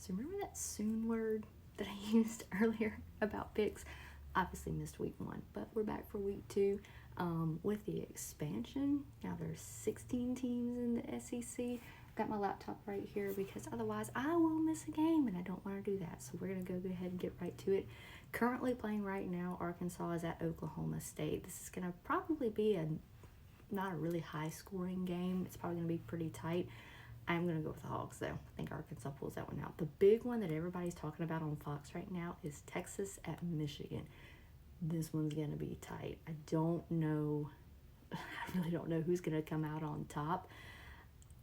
So remember that soon word that I used earlier about picks? Obviously missed week 1, but we're back for week 2. With the expansion, now there's 16 teams in the SEC. Got my laptop right here because otherwise I will miss a game and I don't want to do that. So we're going to go ahead and get right to it. Currently playing right now, Arkansas is at Oklahoma State. This is going to probably be not a really high scoring game. It's probably going to be pretty tight. I'm going to go with the Hogs though. I think Arkansas pulls that one out. The big one that everybody's talking about on Fox right now is Texas at Michigan. This one's going to be tight. I don't know. I really don't know who's going to come out on top.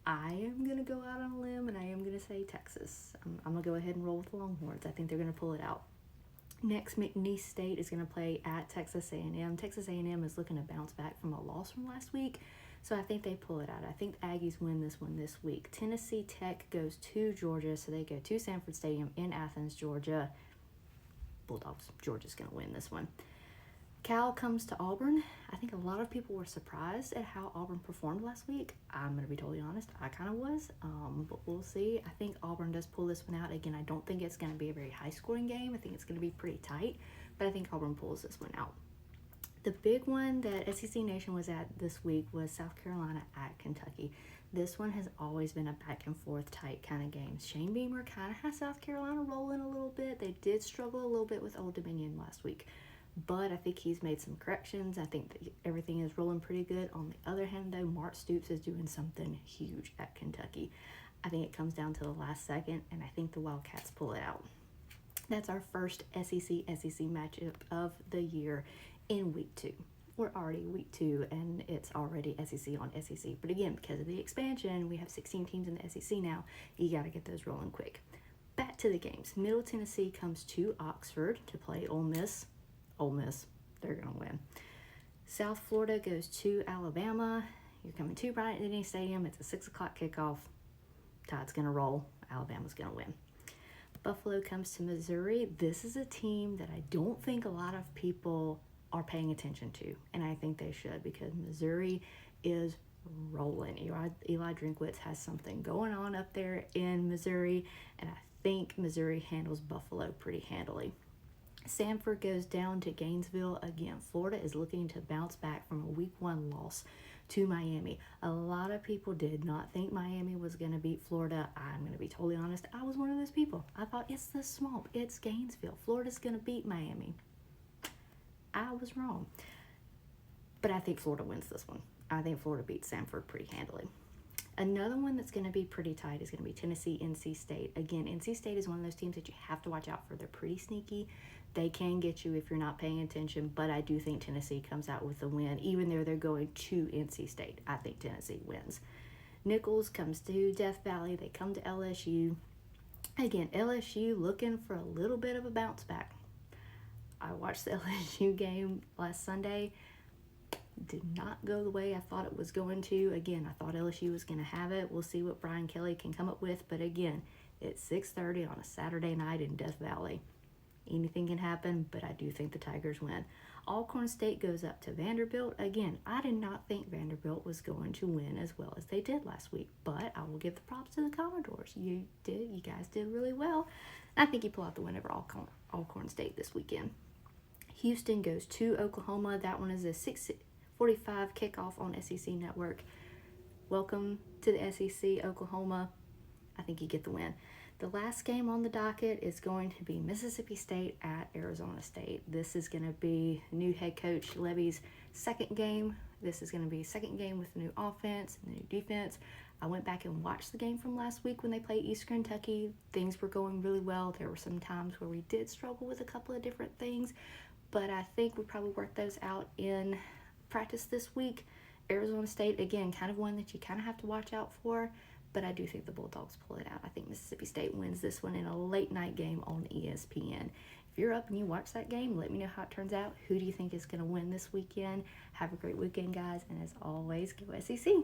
I am going to go out on a limb and I am going to say Texas. I'm going to go ahead and roll with the Longhorns. I think they're going to pull it out. Next, McNeese State is going to play at Texas A&M. Texas A&M is looking to bounce back from a loss from last week, so I think they pull it out. I think the Aggies win this one this week. Tennessee Tech goes to Georgia, so they go to Sanford Stadium in Athens, Georgia. Bulldogs. Georgia's going to win this one. Cal comes to Auburn. I think a lot of people were surprised at how Auburn performed last week. I'm going to be totally honest. I kind of was, but we'll see. I think Auburn does pull this one out. Again, I don't think it's going to be a very high-scoring game. I think it's going to be pretty tight, but I think Auburn pulls this one out. The big one that SEC Nation was at this week was South Carolina at Kentucky. This one has always been a back-and-forth tight kind of game. Shane Beamer kind of has South Carolina rolling a little bit. They did struggle a little bit with Old Dominion last week, but I think he's made some corrections. I think that everything is rolling pretty good. On the other hand, though, Mark Stoops is doing something huge at Kentucky. I think it comes down to the last second, and I think the Wildcats pull it out. That's our first SEC matchup of the year in week 2. We're already week 2, and it's already SEC on SEC. But again, because of the expansion, we have 16 teams in the SEC now. You got to get those rolling quick. Back to the games. Middle Tennessee comes to Oxford to play Ole Miss. Ole Miss, they're going to win. South Florida goes to Alabama. You're coming to Bryant-Denny Stadium. It's a 6 o'clock kickoff. Tide's going to roll. Alabama's going to win. Buffalo comes to Missouri. This is a team that I don't think a lot of people are paying attention to, and I think they should, because Missouri is rolling. Eli Drinkwitz has something going on up there in Missouri, and I think Missouri handles Buffalo pretty handily. Samford goes down to Gainesville again. Florida is looking to bounce back from a week 1 loss to Miami. A lot of people did not think Miami was going to beat Florida. I'm going to be totally honest. I was one of those people. I thought, it's the swamp. It's Gainesville. Florida's going to beat Miami. I was wrong. But I think Florida wins this one. I think Florida beats Samford pretty handily. Another one that's going to be pretty tight is going to be Tennessee, NC State. Again, NC State is one of those teams that you have to watch out for. They're pretty sneaky. They can get you if you're not paying attention, but I do think Tennessee comes out with the win, even though they're going to NC State. I think Tennessee wins. Nichols comes to Death Valley. They come to LSU. Again, LSU looking for a little bit of a bounce back. I watched the LSU game last Sunday. Did not go the way I thought it was going to. Again, I thought LSU was going to have it. We'll see what Brian Kelly can come up with. But again, it's 6:30 on a Saturday night in Death Valley. Anything can happen, but I do think the Tigers win. Alcorn State goes up to Vanderbilt. Again, I did not think Vanderbilt was going to win as well as they did last week, but I will give the props to the Commodores. You guys did really well. I think you pull out the win over Alcorn State this weekend. Houston goes to Oklahoma. That one is a 6:45 kickoff on SEC Network. Welcome to the SEC, Oklahoma. I think you get the win. The last game on the docket is going to be Mississippi State at Arizona State. This is going to be new head coach Levy's second game. This is going to be second game with the new offense and the new defense. I went back and watched the game from last week when they played East Kentucky. Things were going really well. There were some times where we did struggle with a couple of different things, but I think we probably worked those out in practice this week. Arizona State, again, kind of one that you kind of have to watch out for, but I do think the Bulldogs pull it out. I think Mississippi State wins this one in a late night game on ESPN. If you're up and you watch that game, let me know how it turns out. Who do you think is going to win this weekend? Have a great weekend, guys, and as always, go SEC.